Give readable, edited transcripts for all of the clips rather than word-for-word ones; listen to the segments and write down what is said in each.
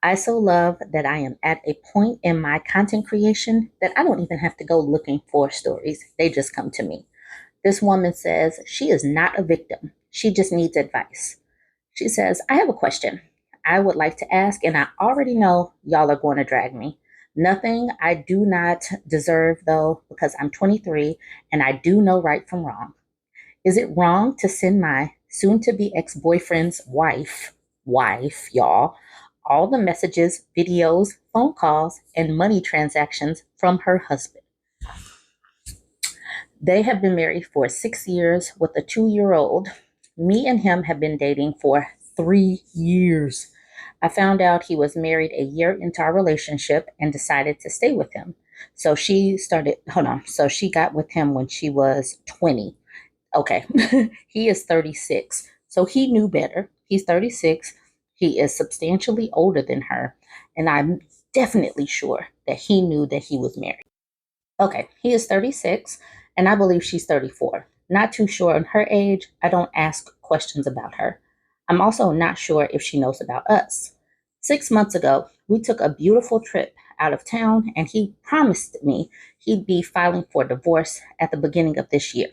I so love that I am at a point in my content creation that I don't even have to go looking for stories. They just come to me. This woman says she is not a victim. She just needs advice. She says, I have a question I would like to ask, and I already know y'all are going to drag me. Nothing I do not deserve, though, because I'm 23 and I do know right from wrong. Is it wrong to send my soon to be ex boyfriend's wife, y'all, all the messages, videos, phone calls, and money transactions from her husband? They have been married for 6 years with a 2 year old. Me and him have been dating for 3 years. I found out he was married a year into our relationship and decided to stay with him. So she got with him when she was 20. Okay, he is 36. So he knew better. He's 36. He is substantially older than her. And I'm definitely sure that he knew that he was married. Okay, he is 36, and I believe she's 34. Not too sure on her age. I don't ask questions about her. I'm also not sure if she knows about us. 6 months ago, we took a beautiful trip out of town, and he promised me he'd be filing for divorce at the beginning of this year.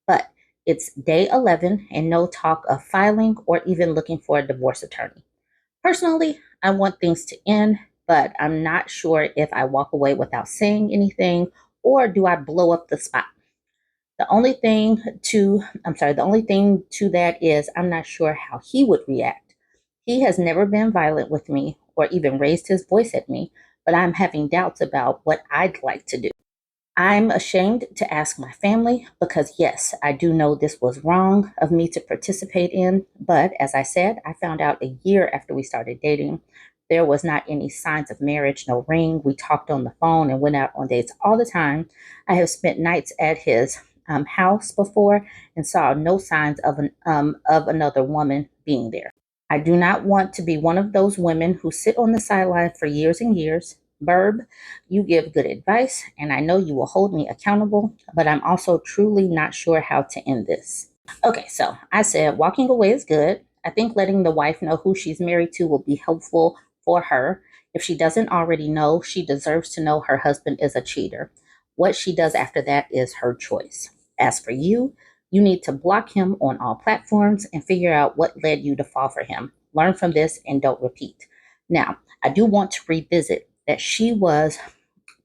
But it's day 11 and no talk of filing or even looking for a divorce attorney. Personally, I want things to end, but I'm not sure if I walk away without saying anything or do I blow up the spot. The only thing to that is I'm not sure how he would react. He has never been violent with me or even raised his voice at me, but I'm having doubts about what I'd like to do. I'm ashamed to ask my family because, yes, I do know this was wrong of me to participate in. But as I said, I found out a year after we started dating. There was not any signs of marriage, no ring. We talked on the phone and went out on dates all the time. I have spent nights at his house before and saw no signs of another woman being there. I do not want to be one of those women who sit on the sideline for years and years. Burb, you give good advice, and I know you will hold me accountable, but I'm also truly not sure how to end this. Okay, so I said walking away is good. I think letting the wife know who she's married to will be helpful for her. If she doesn't already know, she deserves to know her husband is a cheater. What she does after that is her choice. As for you, you need to block him on all platforms and figure out what led you to fall for him. Learn from this and don't repeat. Now, I do want to revisit that she was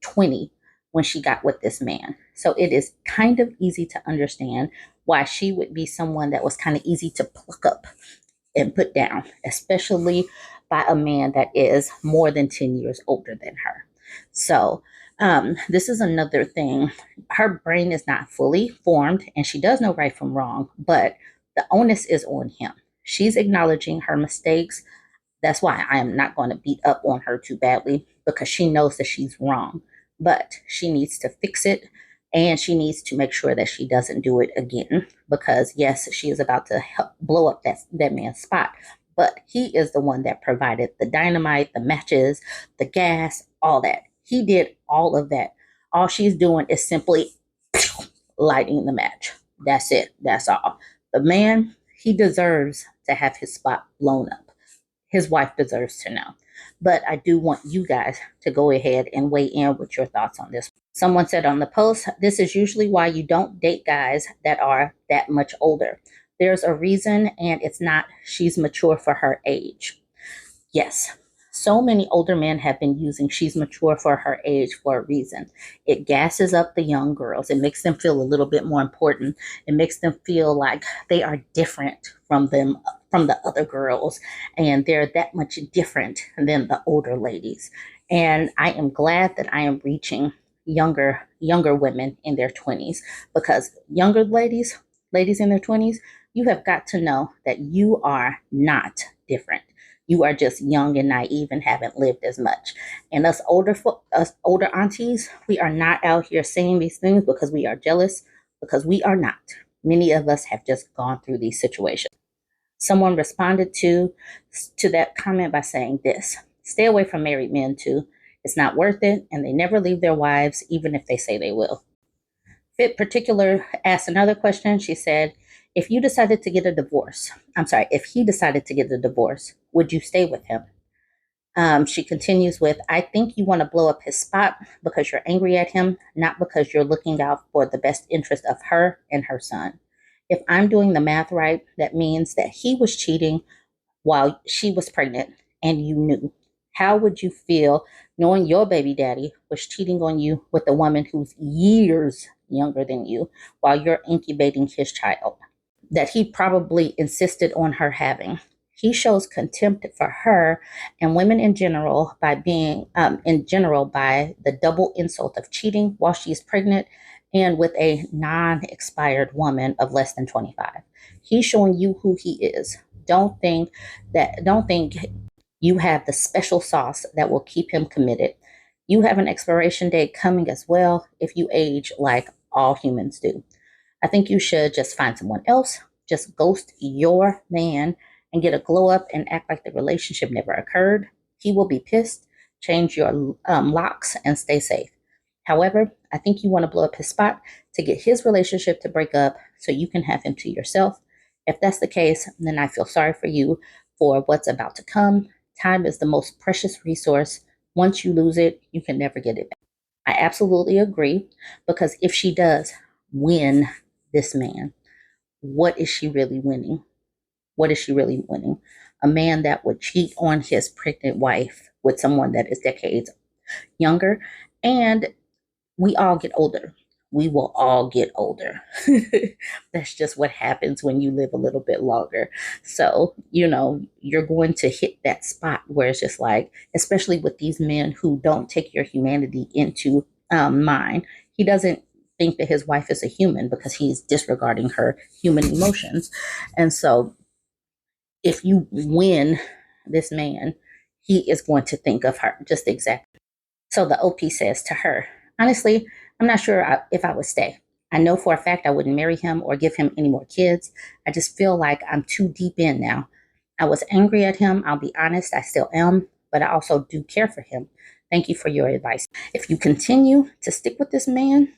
20 when she got with this man. So it is kind of easy to understand why she would be someone that was kind of easy to pluck up and put down, especially by a man that is more than 10 years older than her. So, this is another thing. Her brain is not fully formed and she does know right from wrong, but the onus is on him. She's acknowledging her mistakes. That's why I am not going to beat up on her too badly because she knows that she's wrong. But she needs to fix it and she needs to make sure that she doesn't do it again because, yes, she is about to help blow up that man's spot. But he is the one that provided the dynamite, the matches, the gas, all that. He did all of that. All she's doing is simply lighting the match. That's it. That's all. The man, he deserves to have his spot blown up. His wife deserves to know. But I do want you guys to go ahead and weigh in with your thoughts on this. Someone said on the post, this is usually why you don't date guys that are that much older. There's a reason, and it's not she's mature for her age. Yes, so many older men have been using she's mature for her age for a reason. It gasses up the young girls. It makes them feel a little bit more important. It makes them feel like they are different from the other girls and they're that much different than the older ladies. And I am glad that I am reaching younger women in their 20s because younger ladies in their 20s, you have got to know that you are not different. You are just young and naive and haven't lived as much. And us older aunties, we are not out here saying these things because we are jealous, because we are not. Many of us have just gone through these situations. Someone responded to that comment by saying this: stay away from married men too. It's not worth it, and they never leave their wives, even if they say they will. Fit Particular asked another question. She said, if you decided to get a divorce, I'm sorry, if he decided to get a divorce, would you stay with him? She continues with, I think you want to blow up his spot because you're angry at him, not because you're looking out for the best interest of her and her son. If I'm doing the math right, that means that he was cheating while she was pregnant and you knew. How would you feel knowing your baby daddy was cheating on you with a woman who's years younger than you while you're incubating his child that he probably insisted on her having? He shows contempt for her and women in general by by the double insult of cheating while she's pregnant and with a non-expired woman of less than 25. He's showing you who he is. Don't think you have the special sauce that will keep him committed. You have an expiration date coming as well if you age like all humans do. I think you should just find someone else, just ghost your man and get a glow up and act like the relationship never occurred. He will be pissed. Change your locks and stay safe. However, I think you want to blow up his spot to get his relationship to break up so you can have him to yourself. If that's the case, then I feel sorry for you for what's about to come. Time is the most precious resource. Once you lose it, you can never get it back. I absolutely agree because if she does win this man, what is she really winning? What is she really winning? A man that would cheat on his pregnant wife with someone that is decades younger. And we all get older. We will all get older. That's just what happens when you live a little bit longer. So, you're going to hit that spot where it's just like, especially with these men who don't take your humanity into mind. He doesn't think that his wife is a human because he's disregarding her human emotions. And so, if you win this man, he is going to think of her just exactly. So the OP says to her, honestly, I'm not sure if I would stay. I know for a fact I wouldn't marry him or give him any more kids. I just feel like I'm too deep in now. I was angry at him. I'll be honest, I still am, but I also do care for him. Thank you for your advice. If you continue to stick with this man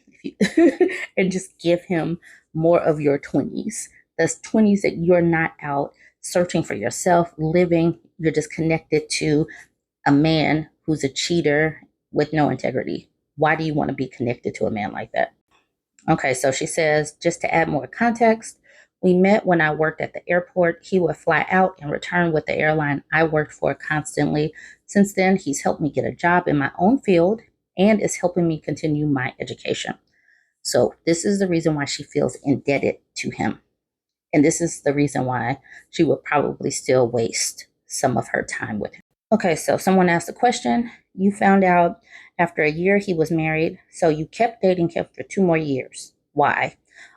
and just give him more of your 20s, those 20s that you're not out searching for yourself, living, you're just connected to a man who's a cheater with no integrity. Why do you want to be connected to a man like that? Okay, so she says, just to add more context, we met when I worked at the airport. He would fly out and return with the airline I worked for constantly. Since then, he's helped me get a job in my own field and is helping me continue my education. So this is the reason why she feels indebted to him. And this is the reason why she would probably still waste some of her time with him. Okay, so someone asked a question. You found out after a year he was married, so you kept dating him for 2 more years. Why?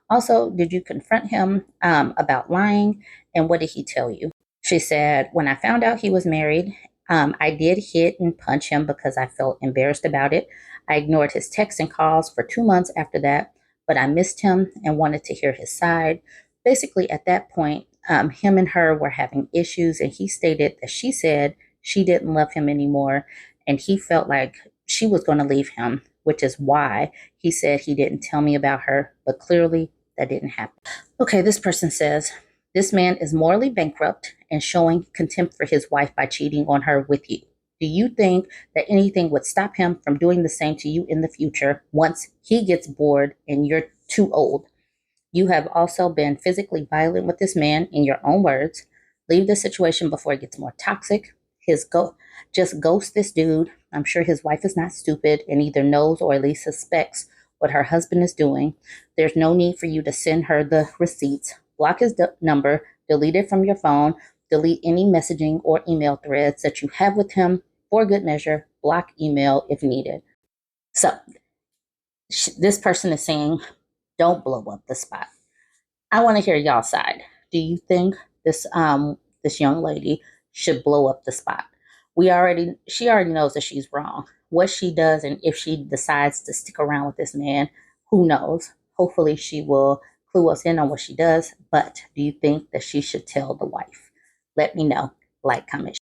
Also, did you confront him about lying, and what did he tell you? She said, when I found out he was married, I did hit and punch him because I felt embarrassed about it. I ignored his texts and calls for 2 months after that, but I missed him and wanted to hear his side. Basically, at that point, him and her were having issues, and he stated that she said she didn't love him anymore, and he felt like she was going to leave him, which is why he said he didn't tell me about her, but clearly that didn't happen. Okay, this person says, this man is morally bankrupt and showing contempt for his wife by cheating on her with you. Do you think that anything would stop him from doing the same to you in the future once he gets bored and you're too old? You have also been physically violent with this man, in your own words. Leave the situation before it gets more toxic. Just ghost this dude. I'm sure his wife is not stupid and either knows or at least suspects what her husband is doing. There's no need for you to send her the receipts. Block his number, delete it from your phone, delete any messaging or email threads that you have with him. For good measure, block email if needed. So this person is saying, don't blow up the spot. I want to hear y'all's side. Do you think this young lady should blow up the spot? She already knows that she's wrong. What she does and if she decides to stick around with this man, who knows? Hopefully she will clue us in on what she does. But do you think that she should tell the wife? Let me know. Like, comment.